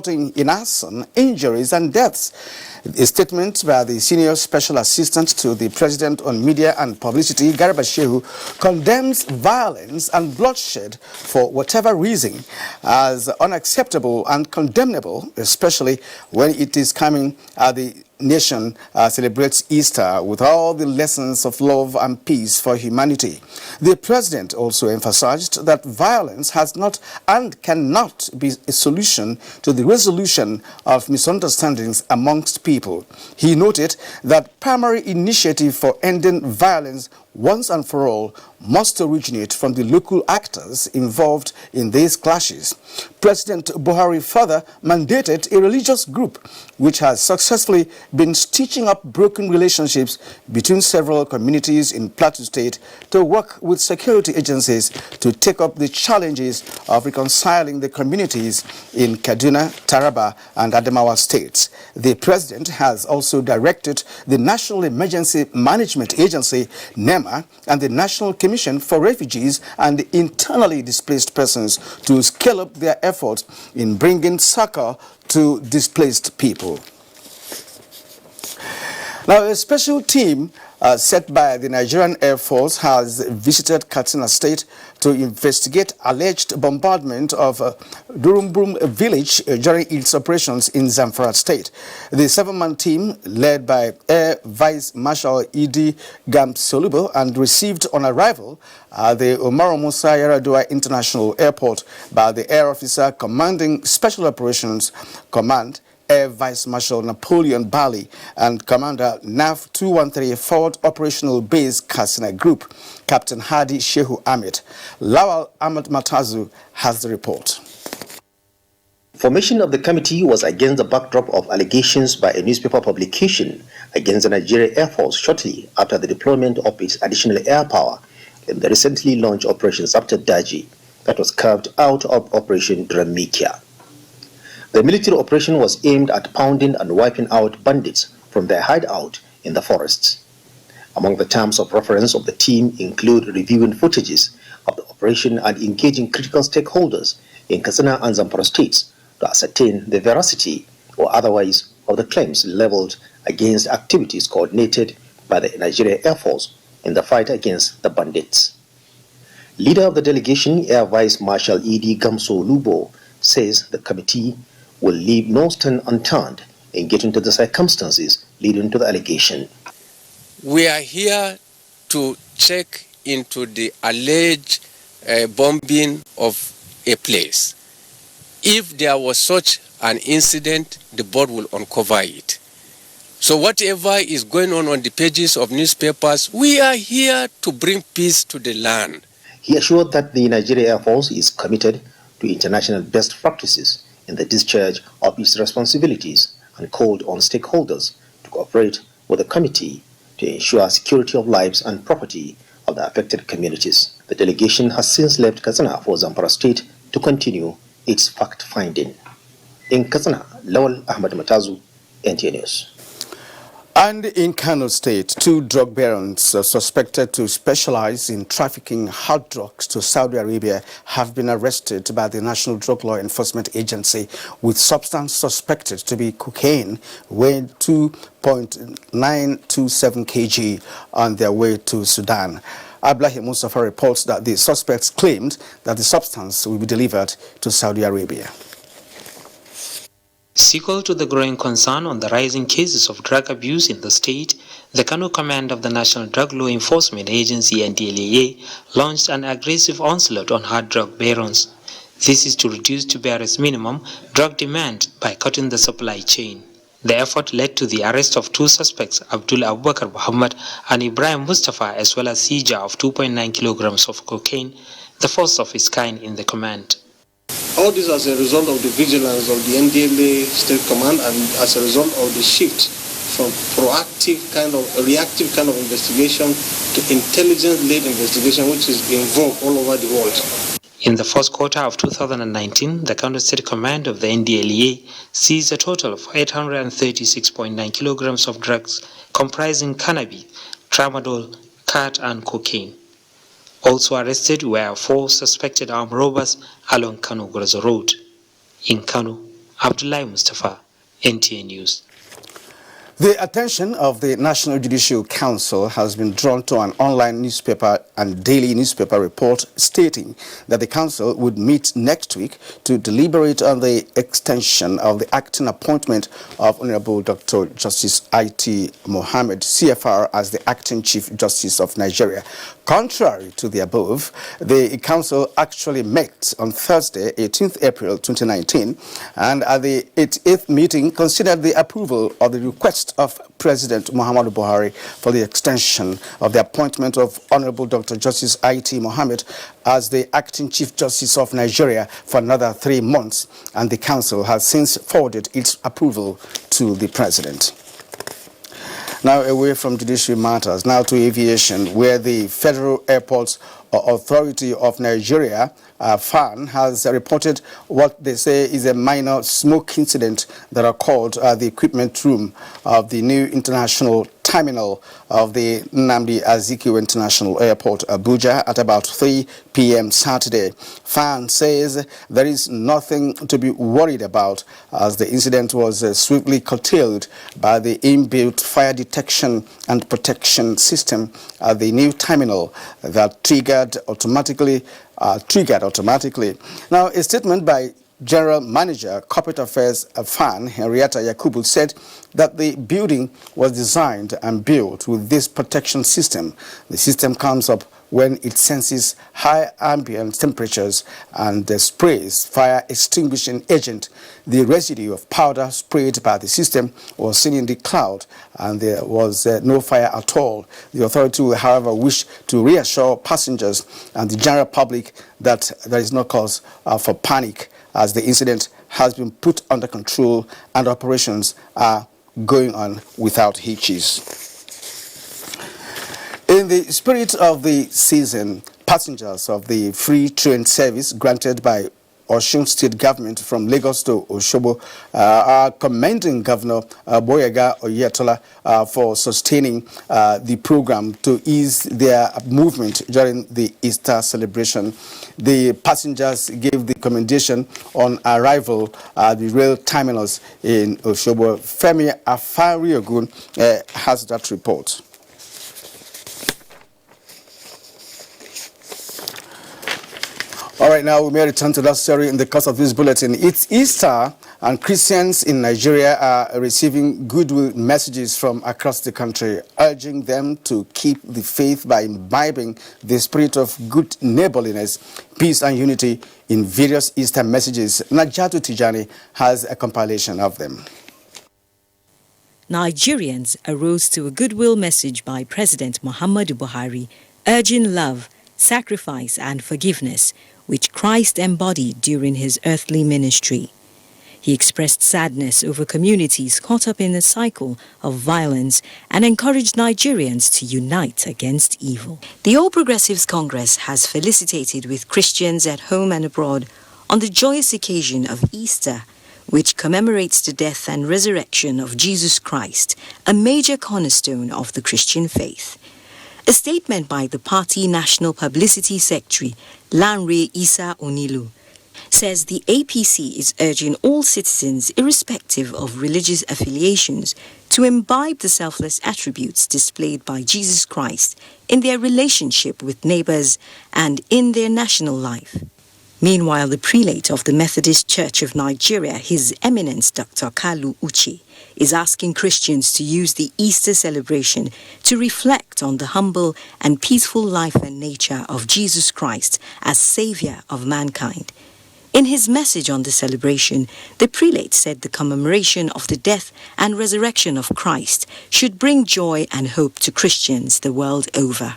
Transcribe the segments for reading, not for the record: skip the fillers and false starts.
in Ansarin, injuries and deaths. A statement by the Senior Special Assistant to the President on Media and Publicity, Garba Shehu, condemns violence and bloodshed for whatever reason as unacceptable and condemnable, especially when it is coming at the nation celebrates Easter with all the lessons of love and peace for humanity. The president also emphasized that violence has not and cannot be a solution to the resolution of misunderstandings amongst people. He noted that primary initiative for ending violence once and for all must originate from the local actors involved in these clashes. President Buhari further mandated a religious group which has successfully been stitching up broken relationships between several communities in Plateau State to work with security agencies to take up the challenges of reconciling the communities in Kaduna, Taraba and Adamawa states. The president has also directed the National Emergency Management Agency, NEMA, and the National Commission for Refugees and Internally Displaced Persons to scale up their efforts in bringing succor to displaced people. Now, a special team set by the Nigerian Air Force has visited Kaduna State to investigate alleged bombardment of Durumbrum village during its operations in Zamfara State. The 7-man team, led by Air Vice Marshal Idi Gamsolubo and received on arrival at the Umaru Musa Yar'Adua International Airport by the Air Officer Commanding Special Operations Command, Air Vice Marshal Napoleon Bali, and Commander NAF 213 Forward Operational Base Kasina Group, Captain Hadi Shehu Ahmed. Lawal Ahmed Matazu has the report. Formation of the committee was against the backdrop of allegations by a newspaper publication against the Nigerian Air Force shortly after the deployment of its additional air power in the recently launched Operation Zapta Daji that was carved out of Operation Dramikia. The military operation was aimed at pounding and wiping out bandits from their hideout in the forests. Among the terms of reference of the team include reviewing footages of the operation and engaging critical stakeholders in Katsina and Zamfara states to ascertain the veracity or otherwise of the claims leveled against activities coordinated by the Nigerian Air Force in the fight against the bandits. Leader of the delegation, Air Vice Marshal Idi Gamsolubo, says the committee will leave no stone unturned in getting to the circumstances leading to the allegation. We are here to check into the alleged bombing of a place. If there was such an incident, the board will uncover it. So whatever is going on the pages of newspapers, we are here to bring peace to the land. He assured that the Nigerian Air Force is committed to international best practices in the discharge of its responsibilities and called on stakeholders to cooperate with the committee to ensure security of lives and property of the affected communities. The delegation has since left Katsina for Zamfara State to continue its fact-finding. In Katsina, Lawal Ahmed Matazu, NTA News. And in Kano State, 2 drug barons suspected to specialize in trafficking hard drugs to Saudi Arabia have been arrested by the National Drug Law Enforcement Agency with substance suspected to be cocaine weighing 2.927 kg on their way to Sudan. Ablahi Mustafa reports that the suspects claimed that the substance will be delivered to Saudi Arabia. Sequel to the growing concern on the rising cases of drug abuse in the state, the Kano command of the National Drug Law Enforcement Agency NDLEA launched an aggressive onslaught on hard drug barons. This is to reduce to barest minimum drug demand by cutting the supply chain. The effort led to the arrest of 2 suspects, Abdul Abubakar Muhammad and Ibrahim Mustafa, as well as seizure of 2.9 kilograms of cocaine, the first of its kind in the command. All this as a result of the vigilance of the NDLA State Command and as a result of the shift from reactive kind of investigation to intelligence-led investigation, which is in vogue all over the world. In the first quarter of 2019, the Kano State Command of the NDLEA seized a total of 836.9 kilograms of drugs comprising cannabis, tramadol, khat and cocaine. Also arrested were 4 suspected armed robbers along Kano-Gorozo Road. In Kano, Abdullahi Mustafa, NTA News. The attention of the National Judicial Council has been drawn to an online newspaper and daily newspaper report stating that the council would meet next week to deliberate on the extension of the acting appointment of Honorable Dr. Justice I.T. Mohammed, CFR, as the acting Chief Justice of Nigeria. Contrary to the above, the council actually met on Thursday, 18th April 2019, and at the 88th meeting considered the approval of the request of President Muhammadu Buhari for the extension of the appointment of Honorable Dr. Justice I.T. Mohammed as the acting Chief Justice of Nigeria for another 3 months, and the council has since forwarded its approval to the President. Now away from judiciary matters, now to aviation, where the Federal Airports Authority of Nigeria, FAN, has reported what they say is a minor smoke incident that occurred at the equipment room of the new international terminal of the Nnamdi Azikiwe International Airport, Abuja, at about 3 p.m. Saturday. FAN says there is nothing to be worried about, as the incident was swiftly curtailed by the inbuilt fire detection and protection system at the new terminal that triggered automatically. Now, a statement by General Manager, Corporate Affairs FAN, Henrietta Yakubu, said that the building was designed and built with this protection system. The system comes up when it senses high ambient temperatures and sprays fire extinguishing agent. The residue of powder sprayed by the system was seen in the cloud, and there was no fire at all. The authority will, however, wish to reassure passengers and the general public that there is no cause for panic, as the incident has been put under control and operations are going on without hitches. In the spirit of the season, passengers of the free train service granted by Osun State Government from Lagos to Osogbo are commending Governor Boyega Oyetola for sustaining the program to ease their movement during the Easter celebration. The passengers gave the commendation on arrival at the rail terminals in Osogbo. Femi Afariogun has that report. All right, now we may return to that story in the course of this bulletin. It's Easter, and Christians in Nigeria are receiving goodwill messages from across the country, urging them to keep the faith by imbibing the spirit of good neighborliness, peace, and unity in various Easter messages. Najatu Tijani has a compilation of them. Nigerians arose to a goodwill message by President Muhammadu Buhari, urging love, sacrifice, and forgiveness, which Christ embodied during his earthly ministry. He expressed sadness over communities caught up in a cycle of violence and encouraged Nigerians to unite against evil. The All Progressives Congress has felicitated with Christians at home and abroad on the joyous occasion of Easter, which commemorates the death and resurrection of Jesus Christ, a major cornerstone of the Christian faith. A statement by the party National Publicity Secretary, Lanre Isa Onilu, says the APC is urging all citizens, irrespective of religious affiliations, to imbibe the selfless attributes displayed by Jesus Christ in their relationship with neighbors and in their national life. Meanwhile, the prelate of the Methodist Church of Nigeria, His Eminence Dr. Kalu Uche, is asking Christians to use the Easter celebration to reflect on the humble and peaceful life and nature of Jesus Christ as Savior of mankind. In his message on the celebration, the prelate said the commemoration of the death and resurrection of Christ should bring joy and hope to Christians the world over.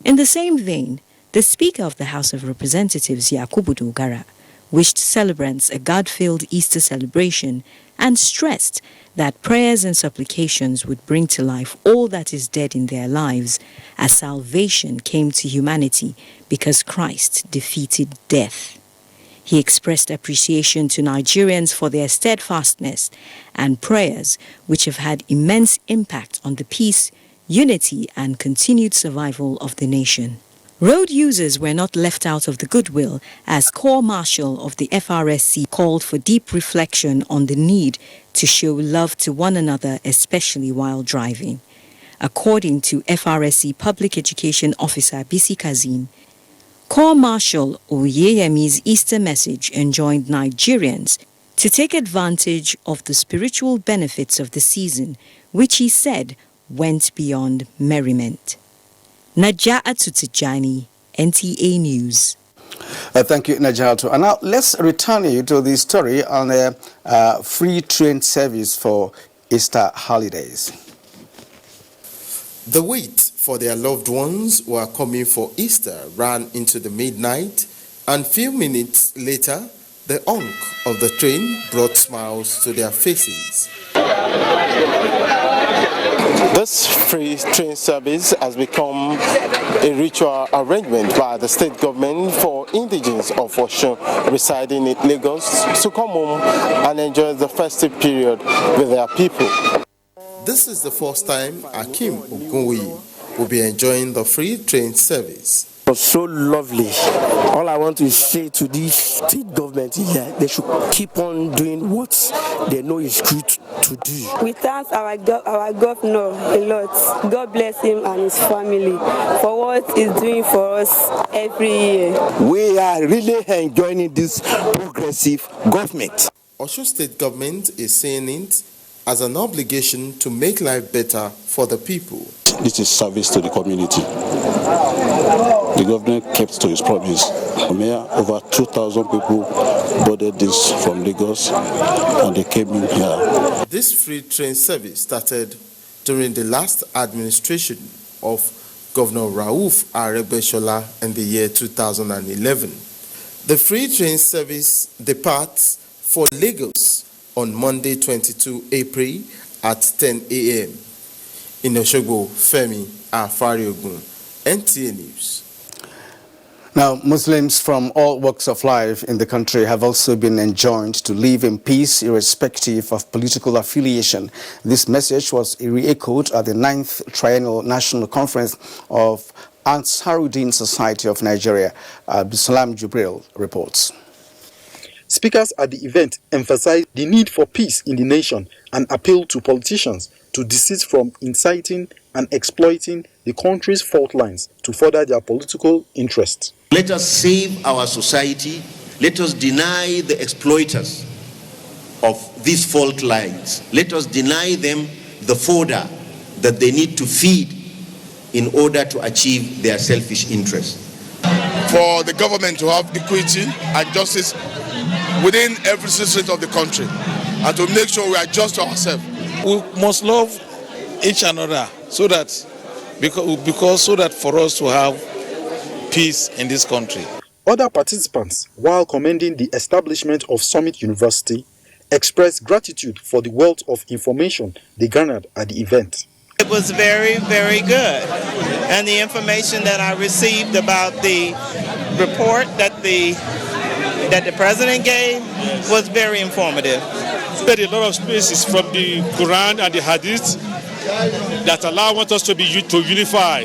In the same vein, the Speaker of the House of Representatives, Yakubu Dogara, wished celebrants a God-filled Easter celebration and stressed that prayers and supplications would bring to life all that is dead in their lives, as salvation came to humanity because Christ defeated death. He expressed appreciation to Nigerians for their steadfastness and prayers, which have had immense impact on the peace, unity, and continued survival of the nation. Road users were not left out of the goodwill as Corps Marshal of the FRSC called for deep reflection on the need to show love to one another, especially while driving. According to FRSC Public Education Officer Bisi Kazim, Corps Marshal Oyeyemi's Easter message enjoined Nigerians to take advantage of the spiritual benefits of the season, which he said went beyond merriment. Naja'atu Tijani, NTA News. Thank you, Naja'atu. And now let's return you to the story on a free train service for Easter holidays. The wait for their loved ones who are coming for Easter ran into the midnight, and few minutes later, the honk of the train brought smiles to their faces. This free train service has become a ritual arrangement by the state government for indigenes of Osun residing in Lagos to come home and enjoy the festive period with their people. This is the first time Akim Ogunwuyi will be enjoying the free train service. It was so lovely. All I want to say to this state government here, they should keep on doing what they know is good to do. We thank our governor a lot. God bless him and his family for what he's doing for us every year. We are really enjoying this progressive government. Osun State government is seeing it as an obligation to make life better for the people. This is service to the community. The government kept to his promise. Over 2,000 people boarded this from Lagos and they came in here. This free train service started during the last administration of Governor Rauf Aregbesola in the year 2011. The free train service departs for Lagos on Monday 22 April at 10 a.m. In Osogbo, Femi Afariogun, NTA News. Now, Muslims from all walks of life in the country have also been enjoined to live in peace irrespective of political affiliation. This message was re-echoed at the 9th Triennial National Conference of Ansarin Society of Nigeria. Abdusalam Jubril reports. Speakers at the event emphasized the need for peace in the nation and appealed to politicians to desist from inciting and exploiting the country's fault lines to further their political interests. Let us save our society. Let us deny the exploiters of these fault lines. Let us deny them the fodder that they need to feed in order to achieve their selfish interests. For the government to have equity and justice within every citizen of the country and to make sure we are just to ourselves. We must love each another so that for us to have peace in this country. Other participants, while commending the establishment of Summit University, expressed gratitude for the wealth of information they garnered at the event. It was very, very good. And the information that I received about the report that the president gave was very informative. There are a lot of spaces from the Quran and the Hadith that allow us to unify.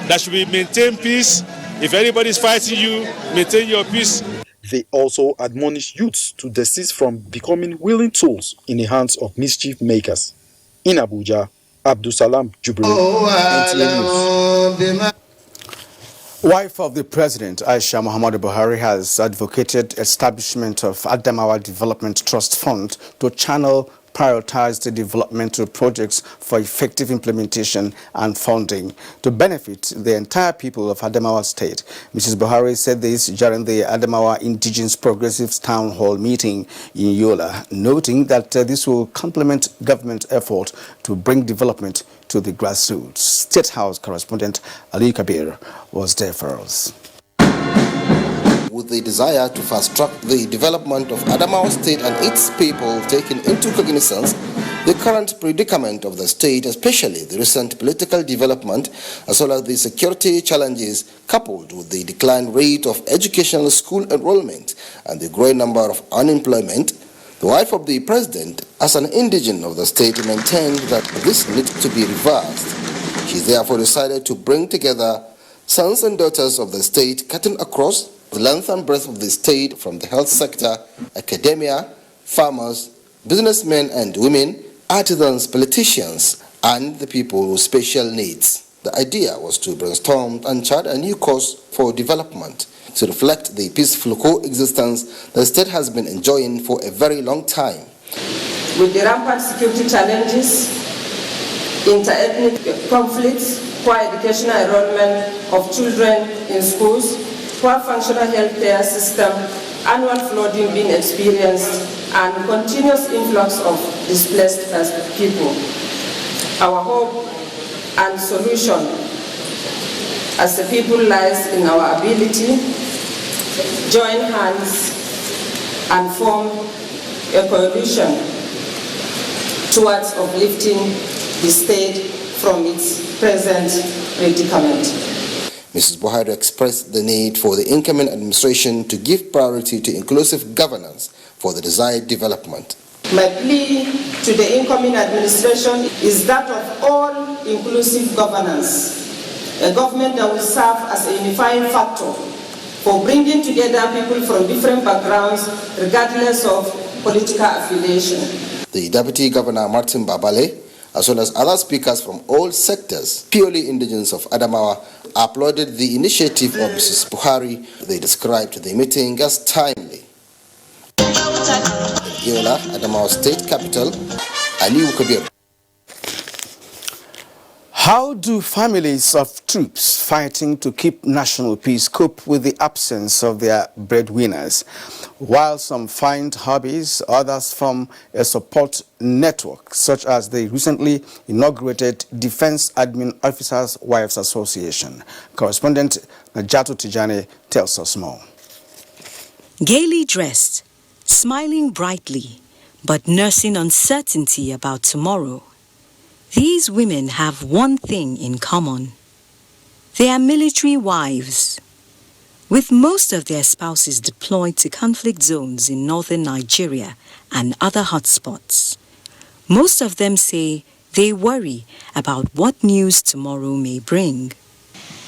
That should be maintain peace. If anybody is fighting you, maintain your peace. They also admonished youths to desist from becoming willing tools in the hands of mischief makers. In Abuja, Abdusalam Jubril, NTA News. Wife of the President, Aisha Muhammadu Buhari, has advocated establishment of Adamawa Development Trust Fund to channel prioritized developmental projects for effective implementation and funding to benefit the entire people of Adamawa State. Mrs. Buhari said this during the Adamawa Indigenous Progressives Town Hall meeting in Yola, noting that this will complement government effort to bring development to the grassroots. State House correspondent Ali Kabir was there for us. With the desire to fast-track the development of Adamawa State and its people, taking into cognizance the current predicament of the state, especially the recent political development, as well as the security challenges coupled with the decline rate of educational school enrollment and the growing number of unemployment, the wife of the president, as an indigene of the state, maintained that this needs to be reversed. She therefore decided to bring together Sons and daughters of the state cutting across the length and breadth of the state from the health sector, academia, farmers, businessmen and women, artisans, politicians, and the people with special needs. The idea was to brainstorm and chart a new course for development to reflect the peaceful coexistence the state has been enjoying for a very long time. With the rampant security challenges, inter-ethnic conflicts, poor educational enrollment of children in schools, poor functional healthcare system, annual flooding being experienced, and continuous influx of displaced people. Our hope and solution as a people lies in our ability to join hands and form a coalition towards uplifting the state from its present predicament. Mrs. Buhari expressed the need for the incoming administration to give priority to inclusive governance for the desired development. My plea to the incoming administration is that of all inclusive governance, a government that will serve as a unifying factor for bringing together people from different backgrounds regardless of political affiliation. The Deputy Governor Martin Babale, as well as other speakers from all sectors, purely indigenous of Adamawa, applauded the initiative of Mrs. Buhari. They described the meeting as timely. Yola, Adamawa State Capital, Aliu Kabir. How do families of troops fighting to keep national peace cope with the absence of their breadwinners? While some find hobbies, others form a support network, such as the recently inaugurated Defense Admin Officers' Wives Association. Correspondent Najato Tijani tells us more. Gaily dressed, smiling brightly, but nursing uncertainty about tomorrow, these women have one thing in common. They are military wives. With most of their spouses deployed to conflict zones in northern Nigeria and other hotspots, most of them say they worry about what news tomorrow may bring.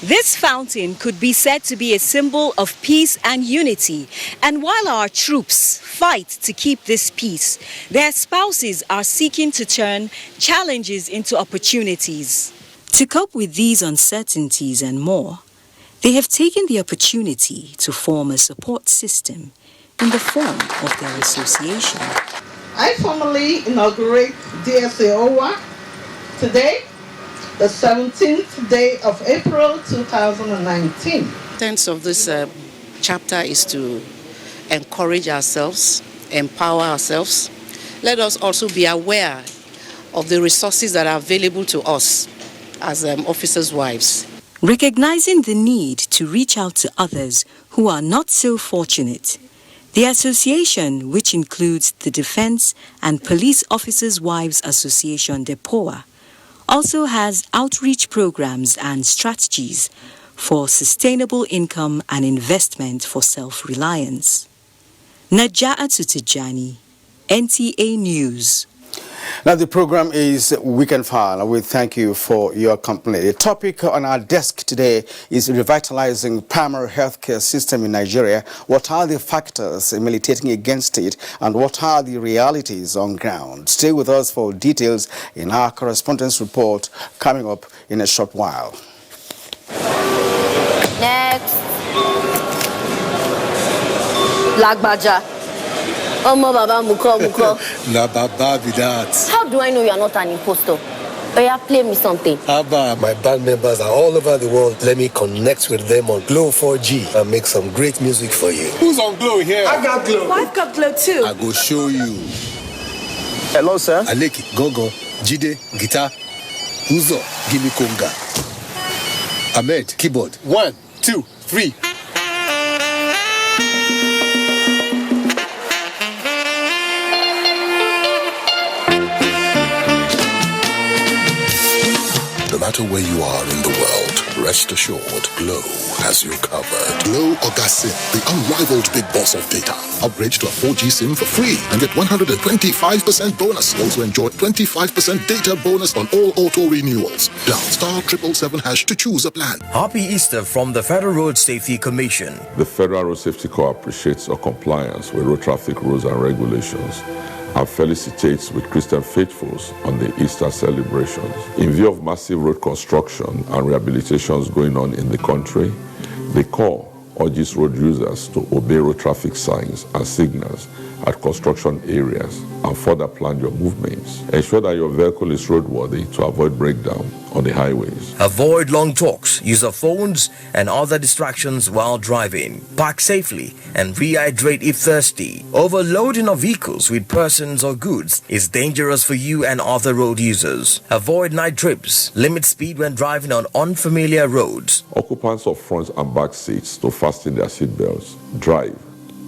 This fountain could be said to be a symbol of peace and unity, and while our troops fight to keep this peace, their spouses are seeking to turn challenges into opportunities. To cope with these uncertainties and more, they have taken the opportunity to form a support system in the form of their association. I formally inaugurate DSAOA today, the 17th day of April 2019. The sense of this chapter is to encourage ourselves, empower ourselves. Let us also be aware of the resources that are available to us as officers' wives. Recognizing the need to reach out to others who are not so fortunate, the association, which includes the Defense and Police Officers' Wives Association, DEPOA, also has outreach programs and strategies for sustainable income and investment for self-reliance. Naja'atu Tijani, NTA News. Now the program is Weekend File. We thank you for your company. The topic on our desk today is revitalizing primary healthcare system in Nigeria. What are the factors militating against it, and what are the realities on ground? Stay with us for details in our correspondence report coming up in a short while. Next. Lagbaja. Baba Muko. Na Baba be that. How do I know you are not an impostor? Oh yeah, play me something. Abba, my band members are all over the world. Let me connect with them on Glow 4G and make some great music for you. Who's on Glow here? I got Glow. I've got Glow too. I go show you. Hello, sir. Aleki, Gogo, Jide, guitar. Uzo, give me conga. Ahmed, keyboard. 1, 2, 3. matter where you are in the world, rest assured, Glow has you covered. Glow August SIM, the unrivaled big boss of data. Upgrade to a 4G SIM for free and get 125% bonus. Also enjoy 25% data bonus on all auto renewals. Dial *777# to choose a plan. Happy Easter from the Federal Road Safety Commission. The Federal Road Safety Corps appreciates your compliance with road traffic rules and regulations and felicitates with Christian faithfuls on the Easter celebrations. In view of massive road construction and rehabilitations going on in the country, the Corps urges road users to obey road traffic signs and signals at construction areas and further plan your movements. Ensure that your vehicle is roadworthy to avoid breakdown on the highways. Avoid long talks, use of phones and other distractions while driving. Park safely and rehydrate if thirsty. Overloading of vehicles with persons or goods is dangerous for you and other road users. Avoid night trips. Limit speed when driving on unfamiliar roads. Occupants of front and back seats to fasten their seatbelts. Drive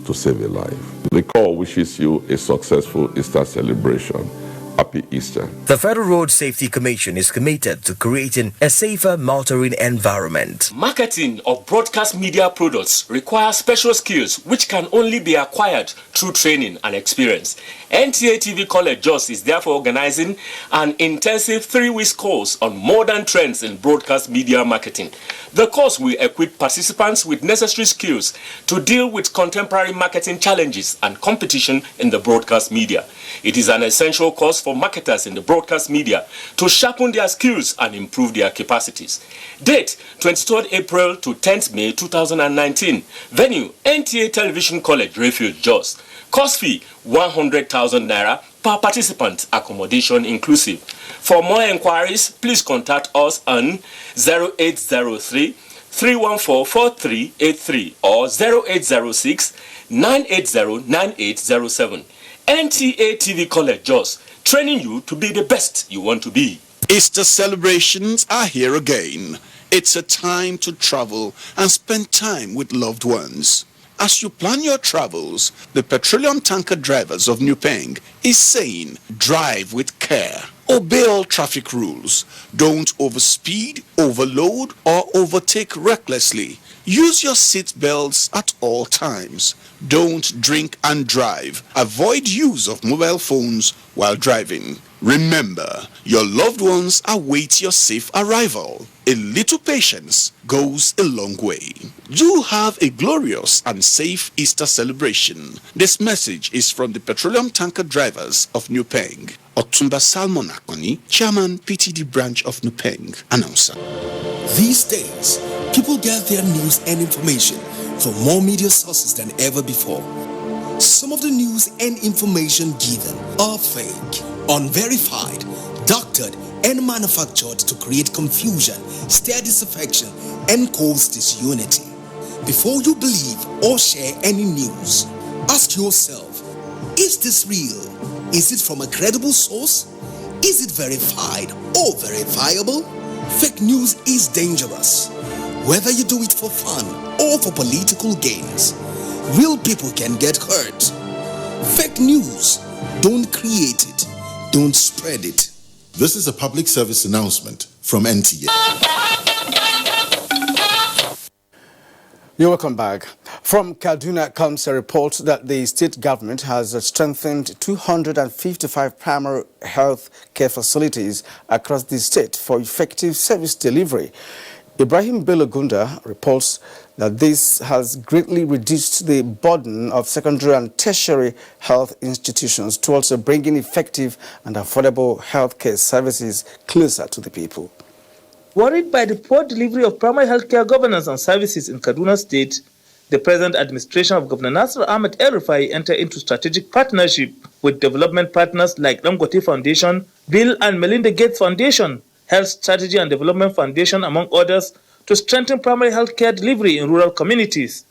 to save a life. The Corps wishes you a successful Easter celebration. Happy Easter. The Federal Road Safety Commission is committed to creating a safer motoring environment. Marketing of broadcast media products requires special skills which can only be acquired through training and experience. NTA TV College Jos is therefore organizing an intensive 3-week course on modern trends in broadcast media marketing. The course will equip participants with necessary skills to deal with contemporary marketing challenges and competition in the broadcast media. It is an essential course for marketers in the broadcast media to sharpen their skills and improve their capacities. Date 23rd April to 10th May 2019. Venue NTA Television College Refuge Jos. Course fee 100,000 naira per participant, accommodation inclusive. For more inquiries, please contact us on 0803 314 4383 or 0806 980 9807. NTA TV College Jos, training you to be the best you want to be. Easter celebrations are here again. It's a time to travel and spend time with loved ones. As you plan your travels, the petroleum tanker drivers of Nupeng is saying, drive with care. Obey all traffic rules. Don't overspeed, overload, or overtake recklessly. Use your seat belts at all times. Don't drink and drive. Avoid use of mobile phones while driving. Remember, your loved ones await your safe arrival. A little patience goes a long way. Do have a glorious and safe Easter celebration. This message is from the petroleum tanker drivers of Nupeng. Otumba Salmon Akoni, Chairman PTD branch of Nupeng, announcer. These days, people get their news and information from more media sources than ever before. Some of the news and information given are fake, unverified, doctored, and manufactured to create confusion, stir disaffection, and cause disunity. Before you believe or share any news, ask yourself, is this real? Is it from a credible source? Is it verified or verifiable? Fake news is dangerous. Whether you do it for fun or for political gains, real people can get hurt. Fake news, don't create it, don't spread it. This is a public service announcement from NTA. You're welcome back. From Kaduna comes a report that the state government has strengthened 255 primary health care facilities across the state for effective service delivery. Ibrahim Bello Gunda reports that this has greatly reduced the burden of secondary and tertiary health institutions towards bringing effective and affordable health care services closer to the people. Worried by the poor delivery of primary healthcare governance and services in Kaduna State, the present administration of Governor Nasir Ahmed El-Rufai entered into strategic partnership with development partners like Dangote Foundation, Bill and Melinda Gates Foundation, Health Strategy and Development Foundation, among others, to strengthen primary healthcare delivery in rural communities.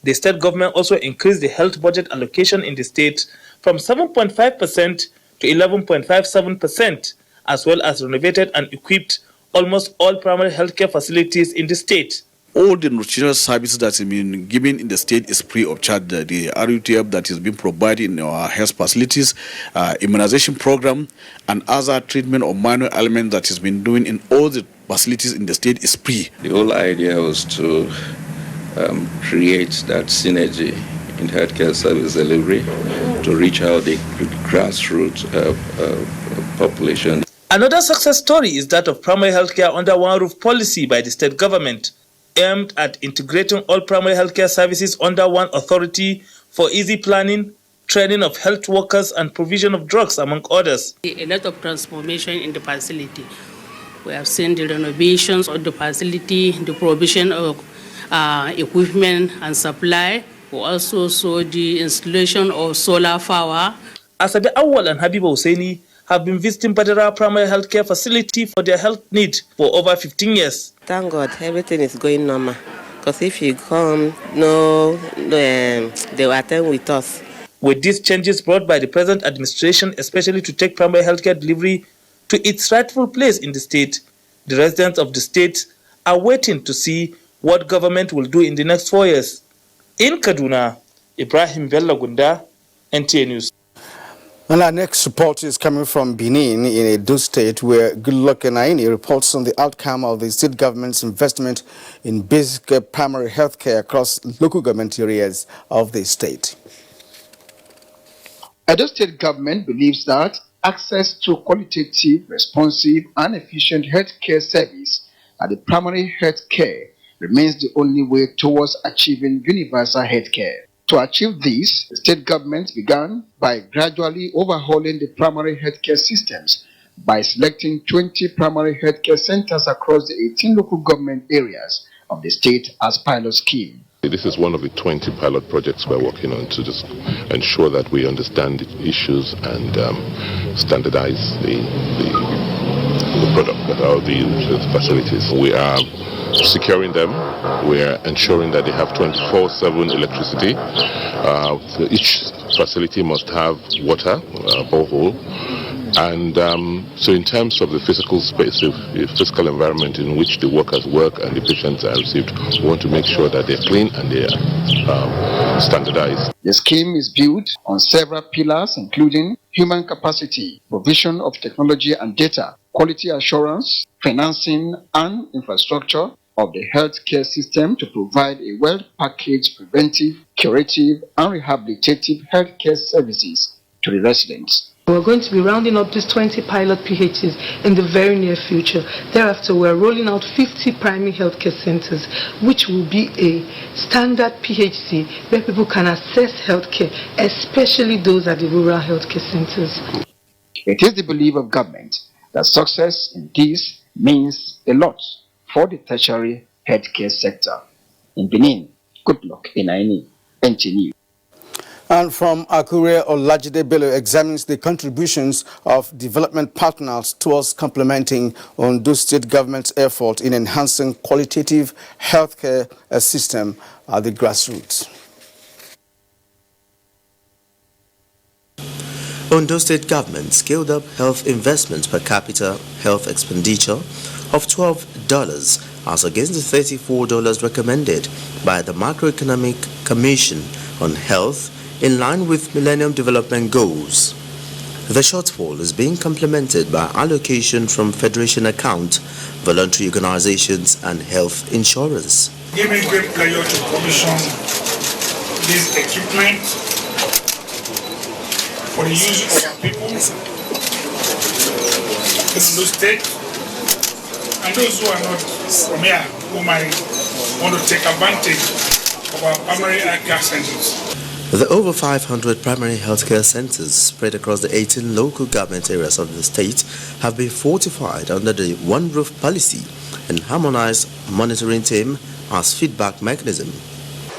The state government also increased the health budget allocation in the state from 7.5% to 11.57%, as well as renovated and equipped almost all primary healthcare facilities in the state. All the nutritional services that have been given in the state is free of charge. The RUTF that is being provided in our health facilities, immunization program, and other treatment of minor elements that has been doing in all the facilities in the state is free. The whole idea was to create that synergy in healthcare service delivery to reach out the grassroots population. Another success story is that of primary healthcare under one roof policy by the state government, aimed at integrating all primary healthcare services under one authority for easy planning, training of health workers, and provision of drugs, among others. A lot of transformation in the facility. We have seen the renovations of the facility, the provision of equipment and supply. We also saw the installation of solar power. Asabe Awal and Habiba Hussaini have been visiting Badara Primary Healthcare Facility for their health needs for over 15 years. Thank God, everything is going normal. Because if you come, they will attend with us. With these changes brought by the present administration, especially to take primary healthcare delivery to its rightful place in the state, the residents of the state are waiting to see what government will do in the next 4 years. In Kaduna, Ibrahim Bello Gunda, NTA News. And our next report is coming from Benin in Edo State, where Goodluck Enaini reports on the outcome of the state government's investment in basic primary health care across local government areas of the state. Edo State government believes that access to qualitative, responsive, and efficient healthcare service at the primary health care remains the only way towards achieving universal healthcare. To achieve this, the state government began by gradually overhauling the primary healthcare systems by selecting 20 primary healthcare centers across the 18 local government areas of the state as pilot scheme. This is one of the 20 pilot projects we're working on to just ensure that we understand the issues and standardize the product or the facilities. We are securing them. We are ensuring that they have 24/7 electricity. Each facility must have water, borehole. And so in terms of the physical space, the physical environment in which the workers work and the patients are received, we want to make sure that they're clean and they are standardized. The scheme is built on several pillars, including human capacity, provision of technology and data, quality assurance, financing, and infrastructure of the healthcare system to provide a well-packaged preventive, curative, and rehabilitative healthcare services to the residents. We're going to be rounding up these 20 pilot PHCs in the very near future. Thereafter, we're rolling out 50 primary healthcare centers, which will be a standard PHC where people can access healthcare, especially those at the rural healthcare centers. It is the belief of government that success in this means a lot for the tertiary healthcare sector. In Benin, Goodluck Enaini, NTA News. And from Akure, Olajide Bello examines the contributions of development partners towards complementing Ondo State government's effort in enhancing qualitative healthcare system at the grassroots. Ondo State government scaled up health investments per capita health expenditure of $12 as against the $34 recommended by the Macroeconomic Commission on Health in line with Millennium Development Goals. The shortfall is being complemented by allocation from Federation account, voluntary organizations and health insurance. Give me great pleasure to commission this equipment for the use of our people in Ondo State and those who are not from here who might want to take advantage of our primary healthcare centers. The over 500 primary healthcare centers spread across the 18 local government areas of the state have been fortified under the one roof policy and harmonized monitoring team as feedback mechanism.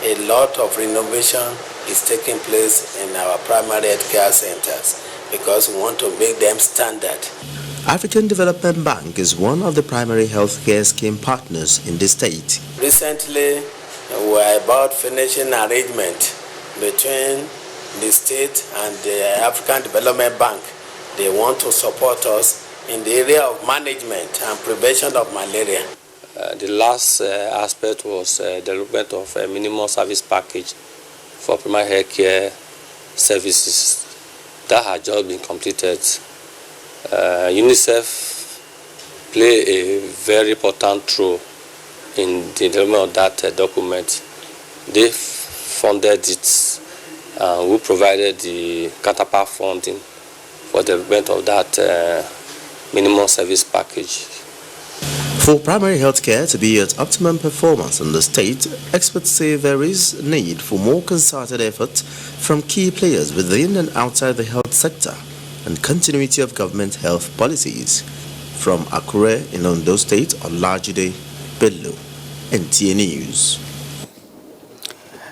A lot of renovation is taking place in our primary healthcare centers because we want to make them standard. African Development Bank is one of the primary healthcare scheme partners in the state. Recently, we are about finishing arrangement between the state and the African Development Bank. They want to support us in the area of management and prevention of malaria. The last aspect was development of a minimum service package for primary health care services that had just been completed. UNICEF play a very important role in the development of that document. They funded it. We provided the counterpart funding for the development of that minimum service package. For primary health care to be at optimum performance in the state, experts say there is need for more concerted effort from key players within and outside the health sector and continuity of government health policies. From Akure in Ondo State, Olajide Bello, NTA News.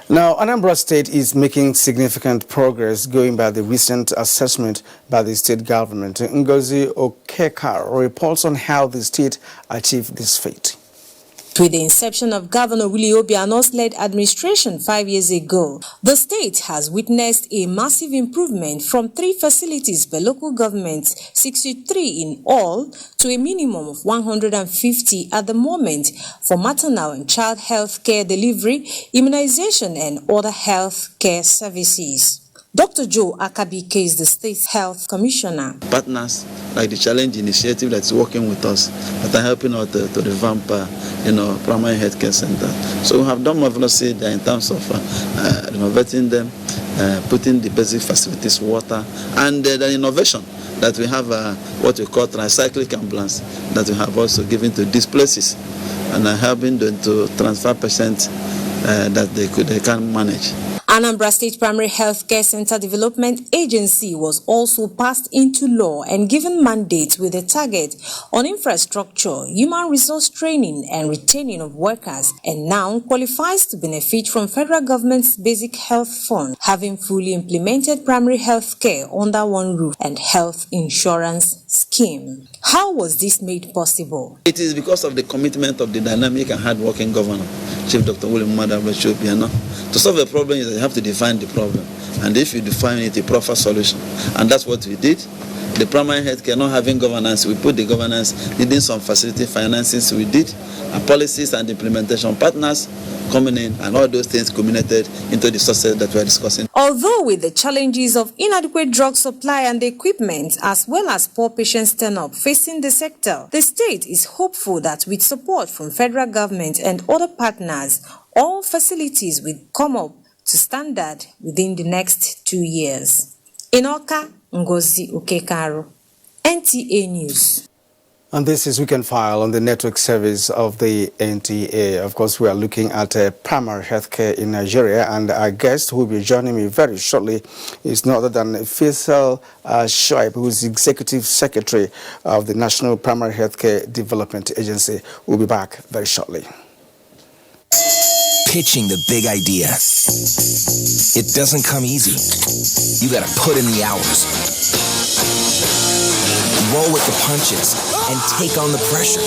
Now, Anambra State is making significant progress going by the recent assessment by the state government. Ngozi Okekar reports on how the state achieved this feat. With the inception of Governor Willie Obiano's led administration 5 years ago, the state has witnessed a massive improvement from 3 facilities per local government, 63 in all, to a minimum of 150 at the moment for maternal and child health care delivery, immunization and other health care services. Dr. Joe Akabike is the state's health commissioner. Partners like the Challenge Initiative that's working with us, that are helping out to revamp, primary health care center. So we have done marvelously there in terms of renovating them, putting the basic facilities, water, and the innovation that we have what we call tricyclic ambulance that we have also given to these places and helping them to transfer patients that they can manage. Anambra State Primary Health Care Center Development Agency was also passed into law and given mandate with a target on infrastructure, human resource training and retaining of workers, and now qualifies to benefit from federal government's Basic Health Fund, having fully implemented primary health care under one roof and health insurance scheme. How was this made possible? It is because of the commitment of the dynamic and hard-working governor, Chief Dr. William Obiano. To solve a problem, you have to define the problem. And if you define it, a proper solution. And that's what we did. The primary health care not having governance, we put the governance, needing some facility financings, we did. And policies and implementation partners coming in, and all those things culminated into the success that we are discussing. Although with the challenges of inadequate drug supply and equipment, as well as poor patient turn-up facing the sector, the state is hopeful that with support from federal government and other partners, all facilities will come up to standard within the next 2 years. In Oka, Ngozi Okekaro, NTA News. And this is Weekend File on the network service of the NTA. Of course, we are looking at primary healthcare in Nigeria, and our guest who will be joining me very shortly is none other than Faisal Shoaib, who is the Executive Secretary of the National Primary Healthcare Development Agency. We'll be back very shortly. Pitching the big idea. It doesn't come easy. You gotta put in the hours, roll with the punches, and take on the pressure.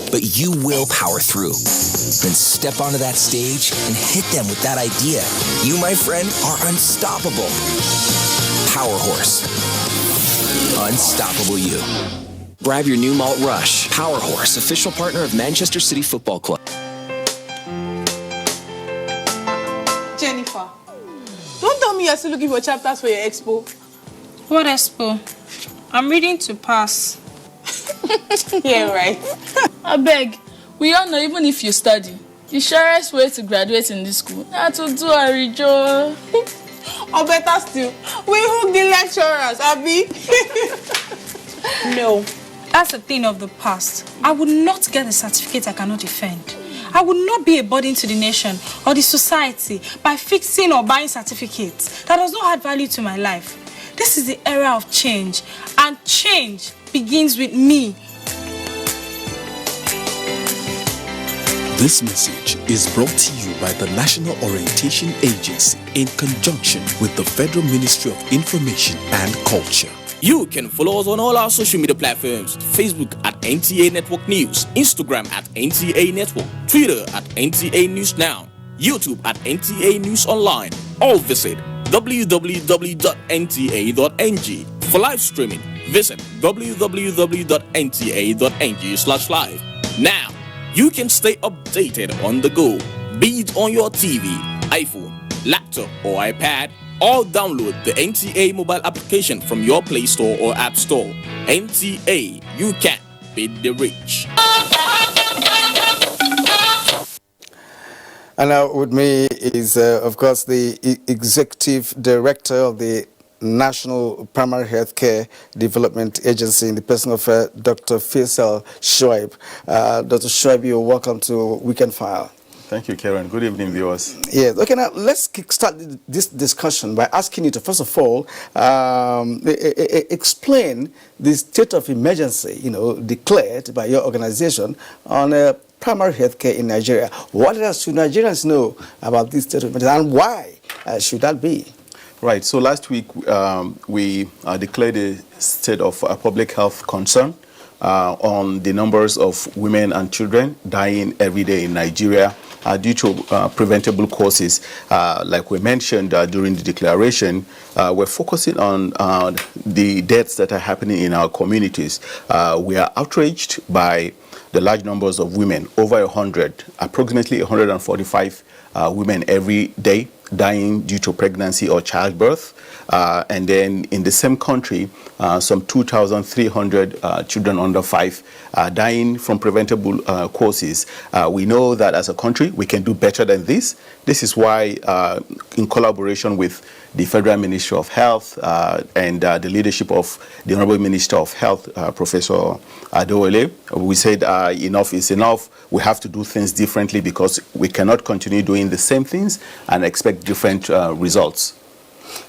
But you will power through. Then step onto that stage and hit them with that idea. You, my friend, are unstoppable. Power Horse. Unstoppable you. Grab your new Malt Rush. Power Horse, official partner of Manchester City Football Club. Jennifer, don't tell me you're still looking for chapters for your expo. What expo? I'm reading to pass. Yeah, right. I beg, we all know even if you study, the surest way to graduate in this school is to do a rejo. Or better still, we hook the lecturers, Abby. No, that's a thing of the past. I would not get a certificate I cannot defend. I would not be a burden to the nation or the society by fixing or buying certificates that does not add value to my life. This is the era of change, and change begins with me. This message is brought to you by the National Orientation Agency in conjunction with the Federal Ministry of Information and Culture. You can follow us on all our social media platforms: Facebook at NTA Network News, Instagram at NTA Network, Twitter at NTA News Now, YouTube at NTA News Online. Or visit www.nta.ng. For live streaming, visit www.nta.ng/live. Now, you can stay updated on the go, be it on your TV, iPhone, laptop, or iPad, or download the NTA mobile application from your Play Store or App Store. NTA, you can feed the rich. And now with me is, of course, the Executive Director of the National Primary Healthcare Development Agency in the person of Dr. Faisal Shoaib. Dr. Shoaib, you're welcome to Weekend File. Thank you, Karen. Good evening, viewers. Yes. Okay, now let's kickstart this discussion by asking you to, first of all, explain the state of emergency, declared by your organization on primary health care in Nigeria. What else should Nigerians know about this state of emergency, and why should that be? Right. So last week we declared a state of public health concern on the numbers of women and children dying every day in Nigeria due to preventable causes. Like we mentioned during the declaration, we're focusing on the deaths that are happening in our communities. We are outraged by the large numbers of women, over 100, approximately 145 women every day dying due to pregnancy or childbirth. And then in the same country, some 2,300 children under 5 dying from preventable causes. We know that as a country, we can do better than this. This is why, in collaboration with the Federal Ministry of Health and the leadership of the Honorable Minister of Health, Professor Adewale, we said enough is enough. We have to do things differently because we cannot continue doing the same things and expect different results.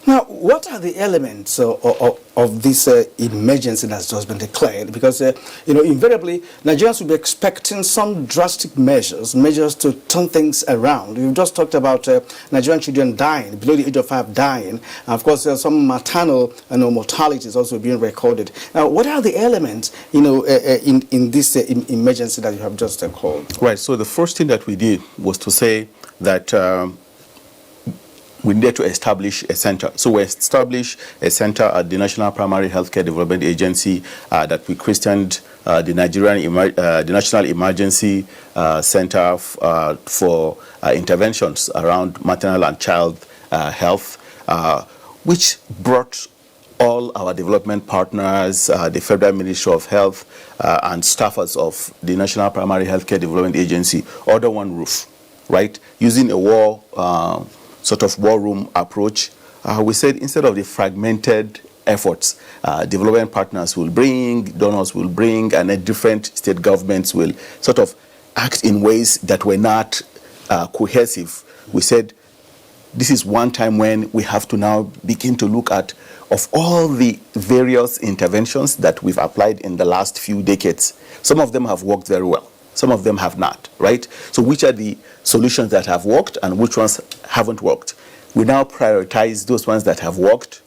Now, what are the elements of this emergency that's just been declared? Because, invariably, Nigerians will be expecting some drastic measures to turn things around. You've just talked about Nigerian children dying, below the age of 5 dying. And of course, some maternal mortality is also being recorded. Now, what are the elements, in this emergency that you have just called? Right. So the first thing that we did was to say that we need to establish a center. So we established a center at the National Primary Healthcare Development Agency that we christened the National Emergency Center for Interventions around maternal and child health, which brought all our development partners, the Federal Ministry of Health, and staffers of the National Primary Healthcare Development Agency under one roof, right? Using a sort of war room approach. We said instead of the fragmented efforts, development partners will bring, donors will bring, and then different state governments will sort of act in ways that were not cohesive. We said this is one time when we have to now begin to look at, of all the various interventions that we've applied in the last few decades, some of them have worked very well. Some of them have not, right? So which are the solutions that have worked and which ones haven't worked? We now prioritize those ones that have worked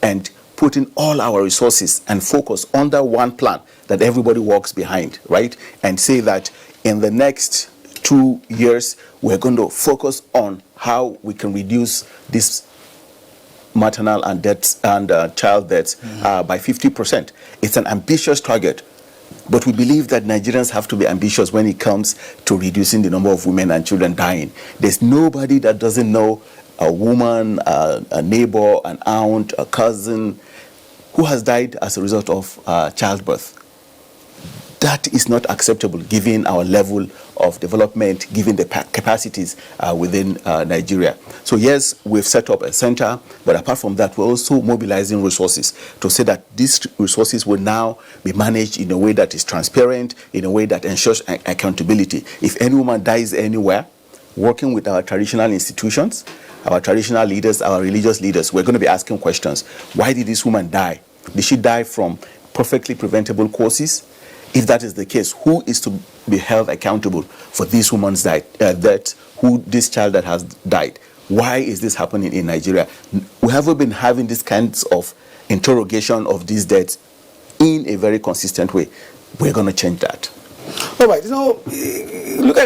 and put in all our resources and focus under one plan that everybody works behind, right? And say that in the next 2 years, we're going to focus on how we can reduce this maternal and child deaths by 50%. It's an ambitious target. But we believe that Nigerians have to be ambitious when it comes to reducing the number of women and children dying. There's nobody that doesn't know a woman, a neighbor, an aunt, a cousin who has died as a result of childbirth. That is not acceptable given our level of development, given the capacities within Nigeria. So yes, we've set up a center, but apart from that, we're also mobilizing resources to say that these resources will now be managed in a way that is transparent, in a way that ensures accountability. If any woman dies anywhere, working with our traditional institutions, our traditional leaders, our religious leaders, we're going to be asking questions. Why did this woman die? Did she die from perfectly preventable causes? If that is the case, who is to be held accountable for this woman's death, this child that has died? Why is this happening in Nigeria? We haven't been having these kinds of interrogation of these deaths in a very consistent way. We're going to change that. All right,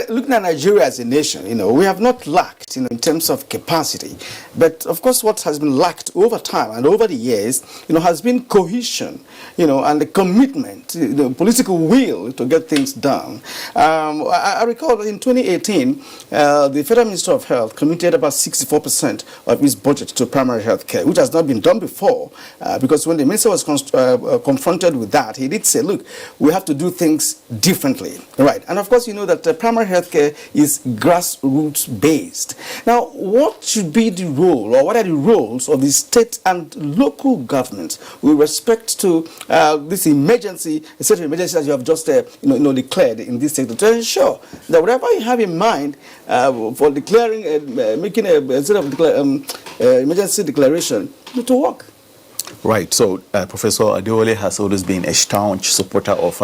looking at Nigeria as a nation, we have not lacked, in terms of capacity. But of course, what has been lacked over time and over the years, has been cohesion, and the commitment, the political will to get things done. I recall in 2018, the Federal Minister of Health committed about 64% of his budget to primary health care, which has not been done before, because when the minister was confronted with that, he did say, look, we have to do things differently. Right, and of course you know that primary healthcare is grassroots based. Now, what should be the role, or what are the roles of the state and local governments with respect to this emergency, a state of emergency that you have just declared in this sector, to ensure that whatever you have in mind for declaring, making a sort of emergency declaration, to work? Right. So Professor Adewale has always been a staunch supporter of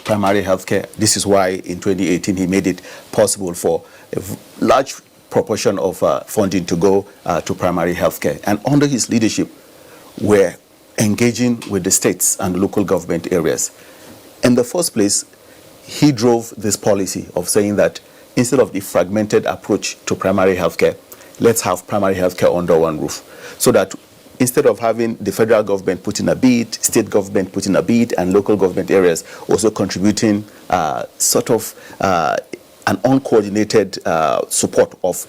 primary healthcare. This is why in 2018 he made it possible for a large proportion of funding to go to primary healthcare. And under his leadership, we're engaging with the states and local government areas. In the first place, he drove this policy of saying that instead of the fragmented approach to primary healthcare, let's have primary healthcare under one roof, so that instead of having the federal government put in a bid, state government put in a bid, and local government areas also contributing sort of an uncoordinated support of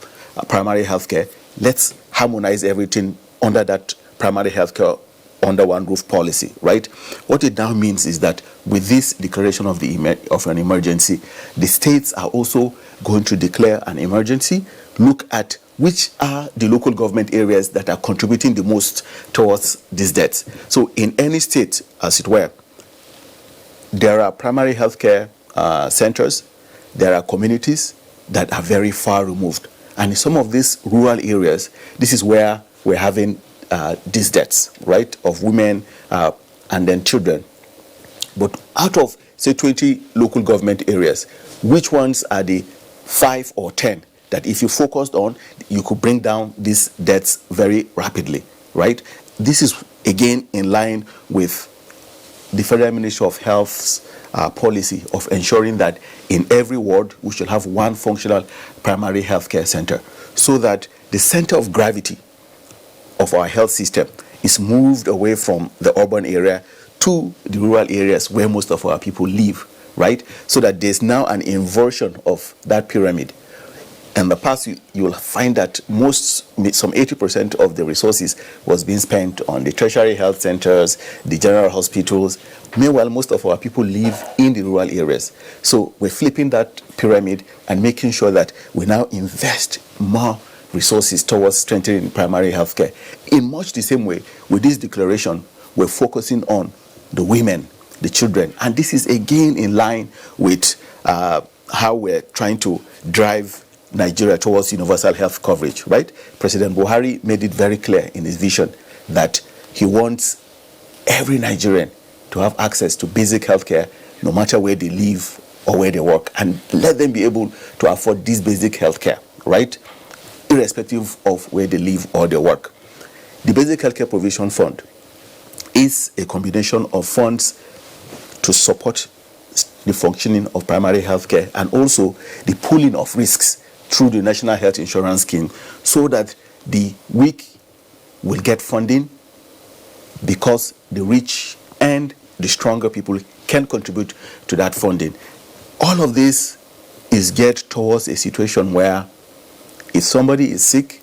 primary healthcare, let's harmonize everything under that primary healthcare under one roof policy, right? What it now means is that with this declaration of an emergency, the states are also going to declare an emergency, look at which are the local government areas that are contributing the most towards these deaths. So in any state, as it were, there are primary healthcare centers, there are communities that are very far removed. And in some of these rural areas, this is where we're having these deaths, right, of women and then children. But out of, say, 20 local government areas, which ones are the 5 or 10 that if you focused on, you could bring down these deaths very rapidly, right? This is, again, in line with the Federal Ministry of Health's policy of ensuring that in every ward we should have one functional primary healthcare center, so that the center of gravity of our health system is moved away from the urban area to the rural areas where most of our people live, right? So that there's now an inversion of that pyramid. In the past, you will find that some 80% of the resources was being spent on the tertiary health centers, the general hospitals. Meanwhile, most of our people live in the rural areas. So we're flipping that pyramid and making sure that we now invest more resources towards strengthening primary health care. In much the same way, with this declaration, we're focusing on the women, the children. And this is again in line with how we're trying to drive Nigeria towards universal health coverage, right? President Buhari made it very clear in his vision that he wants every Nigerian to have access to basic health care, no matter where they live or where they work, and let them be able to afford this basic health care, right? Irrespective of where they live or they work. The Basic Healthcare Provision Fund is a combination of funds to support the functioning of primary health care and also the pooling of risks through the National Health Insurance Scheme, so that the weak will get funding because the rich and the stronger people can contribute to that funding. All of this is geared towards a situation where if somebody is sick,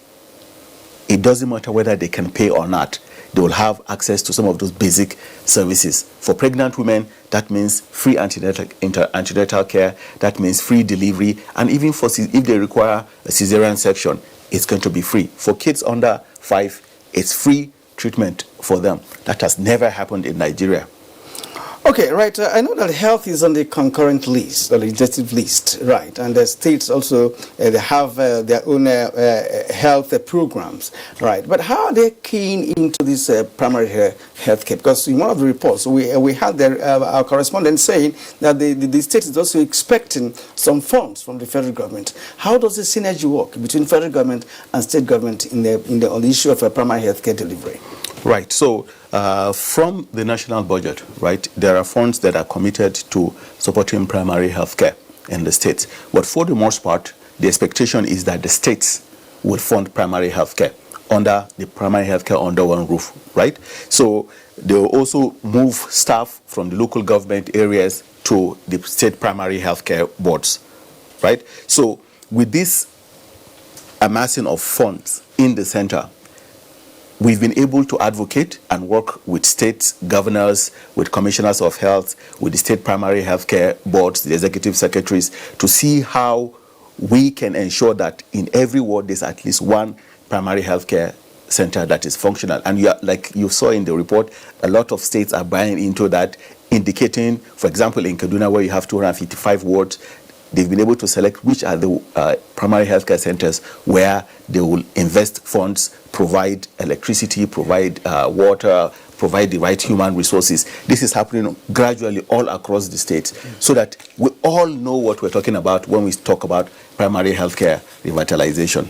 it doesn't matter whether they can pay or not, they will have access to some of those basic services. For pregnant women, that means free antenatal care, that means free delivery, and even for if they require a cesarean section, it's going to be free. For kids under 5, it's free treatment for them. That has never happened in Nigeria. Okay, right. I know that health is on the concurrent list, the legislative list, right? And the states also they have their own health programs, right? But how are they keen into this primary health care? Because in one of the reports, we had our correspondent saying that the state is also expecting some funds from the federal government. How does the synergy work between federal government and state government on the issue of primary health care delivery? Right. So from the national budget, right, there are funds that are committed to supporting primary health care. in the states. But for the most part, the expectation is that the states will fund primary health care under the primary health care under one roof, right? So they will also move staff from the local government areas to the state primary health care boards, right? So with this amassing of funds in the center, we've been able to advocate and work with state governors, with commissioners of health, with the state primary health care boards, the executive secretaries, to see how we can ensure that in every ward there's at least one primary health care center that is functional. And like you saw in the report, a lot of states are buying into that, indicating, for example, in Kaduna, where you have 255 wards, they've been able to select which are the primary healthcare centers where they will invest funds, provide electricity, provide water, provide the right human resources. This is happening gradually all across the state, so that we all know what we're talking about when we talk about primary healthcare revitalization.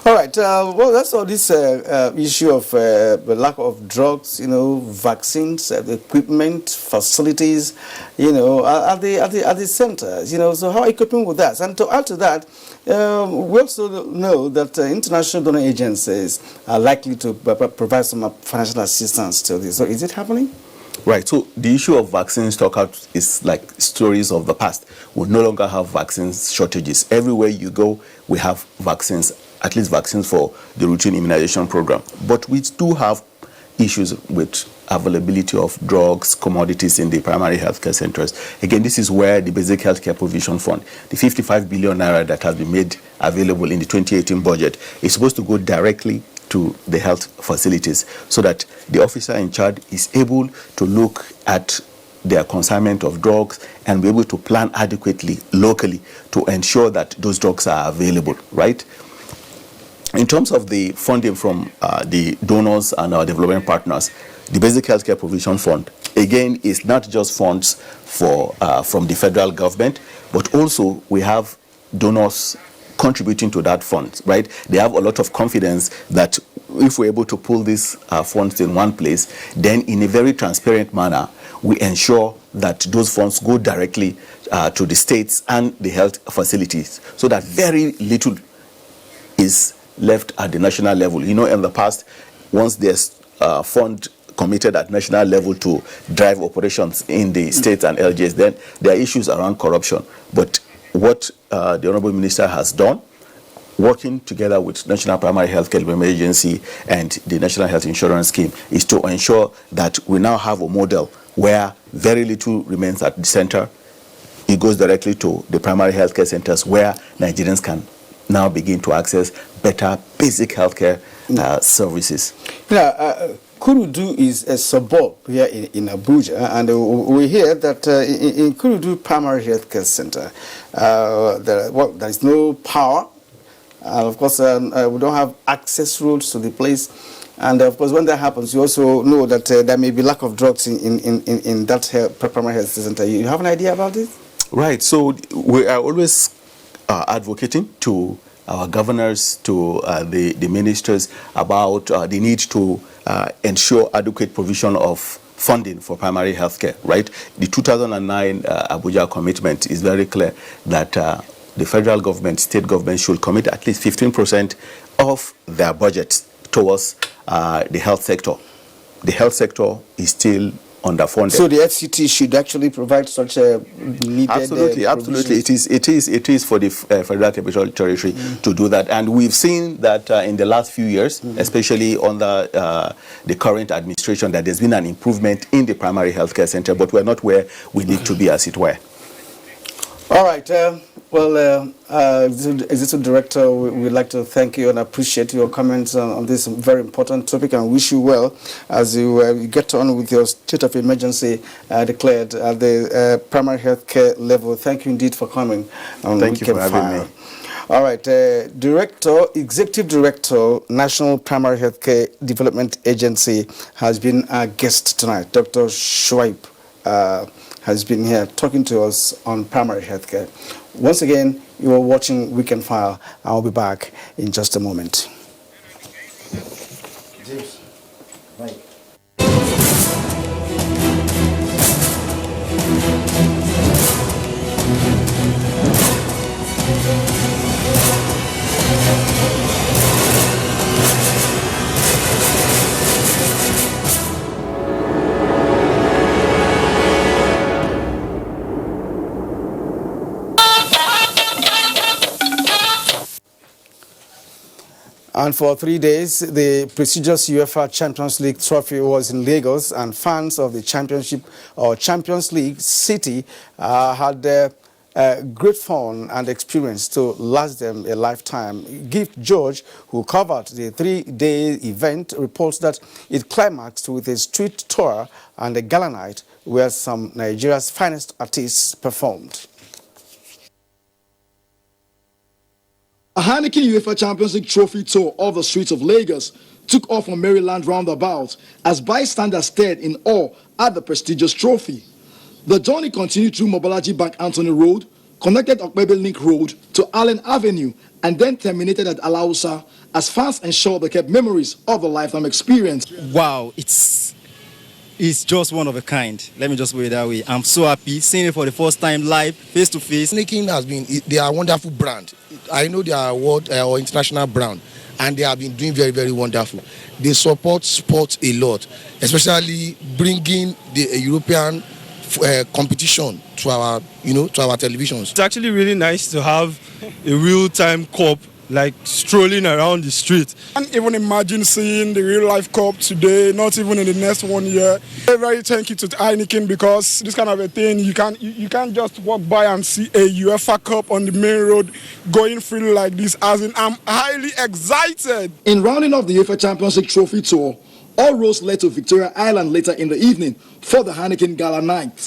All right. Well, that's all this issue of the lack of drugs, vaccines, equipment, facilities, at the centers. So how are you coping with that? And to add to that, we also know that international donor agencies are likely to provide some financial assistance to this. So is it happening? Right. So the issue of vaccine stockout is like stories of the past. We no longer have vaccine shortages. Everywhere you go, we have vaccines, at least vaccines for the routine immunization program. But we do have issues with availability of drugs, commodities in the primary healthcare centers. Again, this is where the Basic Healthcare Provision Fund, the 55 billion naira that has been made available in the 2018 budget, is supposed to go directly to the health facilities, so that the officer in charge is able to look at their consignment of drugs and be able to plan adequately locally to ensure that those drugs are available, right? In terms of the funding from the donors and our development partners, the Basic Healthcare Provision Fund, again, is not just funds from the federal government, but also we have donors contributing to that fund, right? They have a lot of confidence that if we're able to pull these funds in one place, then in a very transparent manner, we ensure that those funds go directly to the states and the health facilities, so that very little is left at the national level. In the past, once there's fund committed at national level to drive operations in the states and LGS, then there are issues around corruption. But what the Honorable Minister has done, working together with National Primary Health Care Development Agency and the National Health Insurance Scheme, is to ensure that we now have a model where very little remains at the center. It goes directly to the primary healthcare centers, where Nigerians can now begin to access better basic healthcare services. Kurudu is a suburb here in Abuja, and we hear that in Kurudu Primary Healthcare Center, there is no power. Of course, we don't have access roads to the place. And of course, when that happens, you also know that there may be lack of drugs in that primary health center. You have an idea about this? Right. So we are always advocating to our governors, to the ministers about the need to ensure adequate provision of funding for primary health care, right? The 2009 Abuja commitment is very clear that the federal government, state government should commit at least 15% of their budgets towards the health sector. The health sector is still underfunded. So the FCT should actually provide such a needed absolutely. It is for the Federal Capital Territory to do that, and we've seen that in the last few years, especially under the current administration, that there's been an improvement in the primary healthcare center, but we're not where we need to be, as it were. All right. Executive Director, we'd like to thank you and appreciate your comments on this very important topic, and wish you well as you get on with your state of emergency declared at the primary health care level. Thank you indeed for coming. Thank you for having me. All right. Executive Director, National Primary Healthcare Development Agency, has been our guest tonight. Dr. Shuaib has been here talking to us on primary healthcare. Once again, you are watching Weekend File. I'll be back in just a moment. James, bye. And for 3 days, the prestigious UEFA Champions League trophy was in Lagos, and fans of the Champions League City had great fun and experience to last them a lifetime. Gift George, who covered the 3-day event, reports that it climaxed with a street tour and a gala night where some Nigeria's finest artists performed. A Heineken UEFA Champions League trophy tour of the streets of Lagos took off on Maryland roundabout as bystanders stared in awe at the prestigious trophy. The journey continued through Mobolaji Bank Anthony Road, connected Okpebel Link Road to Allen Avenue, and then terminated at Alausa as fans ensured they kept memories of the lifetime experience. Wow, it's just one of a kind. Let me just put it that way. I'm so happy seeing it for the first time live, face to face. Heineken has been, they are a wonderful brand. I know they are world or international brand, and they have been doing very, very wonderful. They support sports a lot, especially bringing the European competition to our, to our televisions. It's actually really nice to have a real-time cup like strolling around the street. I can't even imagine seeing the real life cup today, not even in the next 1 year. Very, very thank you to Heineken, because this kind of a thing, you can't just walk by and see a UEFA Cup on the main road going free like this. As in, I'm highly excited. In rounding off the UEFA Champions League trophy tour, all roads led to Victoria Island later in the evening for the Heineken Gala night.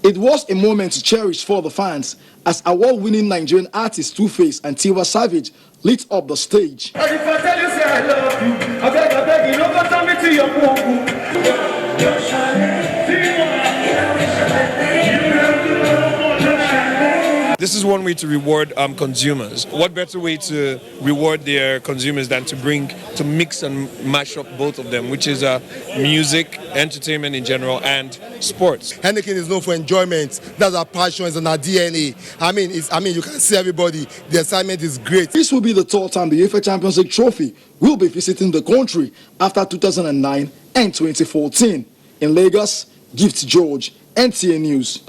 It was a moment to cherish for the fans as award-winning Nigerian artists Two-Face and Tiwa Savage lit up the stage. If I tell you say I love you, I beg, you don't go tell me to your This is one way to reward consumers. What better way to reward their consumers than to mix and mash up both of them, which is music, entertainment in general, and sports. Heineken is known for enjoyment. That's our passion, it's in our DNA. I mean, you can see everybody. The assignment is great. This will be the third time the UEFA Champions League trophy will be visiting the country after 2009 and 2014. In Lagos, Gift George, NTA News.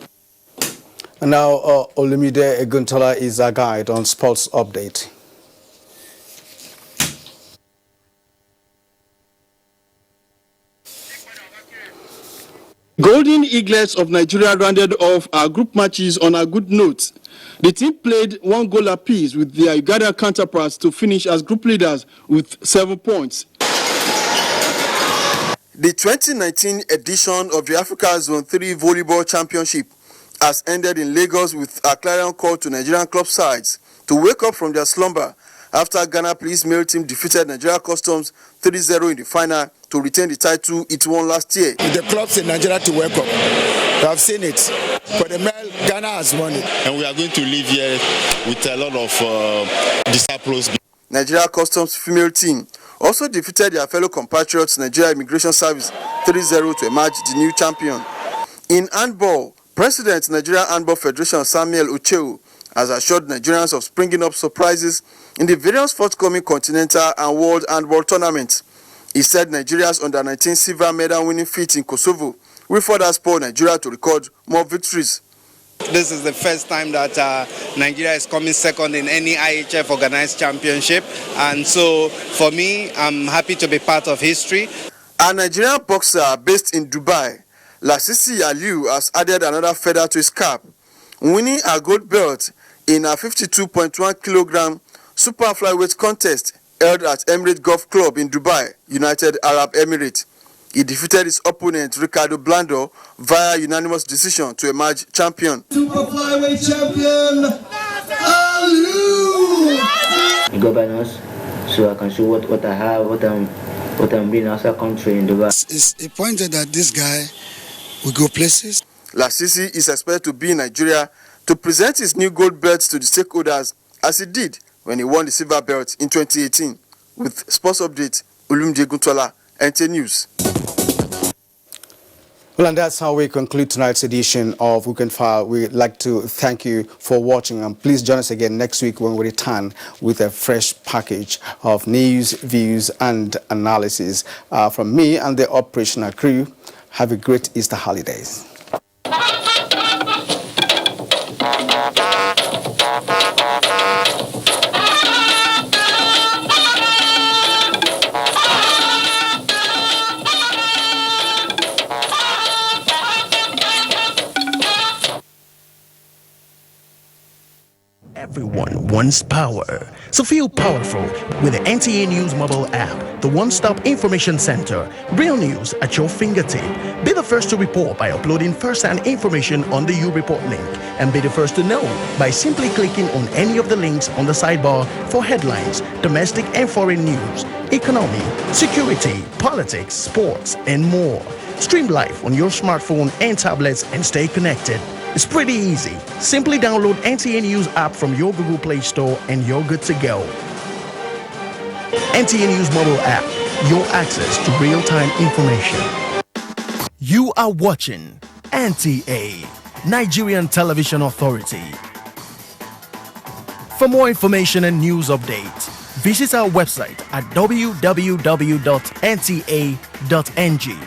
And now, Olumide Eguntola is our guide on sports update. Golden Eaglets of Nigeria rounded off our group matches on a good note. The team played 1 goal apiece with their Ugandan counterparts to finish as group leaders with 7 points. The 2019 edition of the Africa Zone 3 Volleyball Championship has ended in Lagos with a clarion call to Nigerian club sides to wake up from their slumber after Ghana Police male team defeated Nigeria Customs 3-0 in the final to retain the title it won last year. The clubs in Nigeria to wake up. We have seen it. For the male, Ghana has won it. And we are going to leave here with a lot of disciples. Nigeria Customs female team also defeated their fellow compatriots Nigeria Immigration Service 3-0 to emerge the new champion. In handball, President Nigeria Handball Federation Samuel Ocheu has assured Nigerians of springing up surprises in the various forthcoming continental and world handball tournaments. He said Nigeria's under-19 silver medal winning feat in Kosovo will further spur Nigeria to record more victories. This is the first time that Nigeria is coming second in any IHF organized championship, and so for me, I'm happy to be part of history. A Nigerian boxer based in Dubai, Lasisi Aliu, has added another feather to his cap, winning a gold belt in a 52.1 kilogram super flyweight contest held at Emirates Golf Club in Dubai, United Arab Emirates. He defeated his opponent Ricardo Blando via unanimous decision to emerge champion. Super flyweight champion, Aliu! Governors, so I can show what I have, what I'm bringing outside country in Dubai. It's appointed that this guy will go places. Lasisi is expected to be in Nigeria to present his new gold belts to the stakeholders as he did when he won the silver belt in 2018. With sports update, Olumide Eguntola, NTA News. Well, and that's how we conclude tonight's edition of Weekend File. We'd like to thank you for watching, and please join us again next week when we return with a fresh package of news, views, and analysis. From me and the operational crew, have a great Easter holidays. one's power. So feel powerful with the NTA News mobile app, the one-stop information center. Real news at your fingertip. Be the first to report by uploading first-hand information on the You Report link, and be the first to know by simply clicking on any of the links on the sidebar for headlines, domestic and foreign news, economy, security, politics, sports, and more. Stream live on your smartphone and tablets and stay connected. It's pretty easy. Simply download NTA News app from your Google Play Store and you're good to go. NTA News mobile app, your access to real-time information. You are watching NTA, Nigerian Television Authority. For more information and news updates, visit our website at www.nta.ng,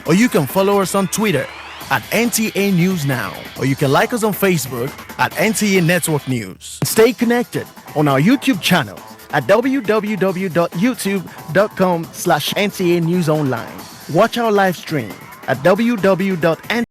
or you can follow us on Twitter at NTA News Now, or you can like us on Facebook at NTA Network News. Stay connected on our YouTube channel at www.youtube.com/NTA News Online. Watch our live stream at www.nta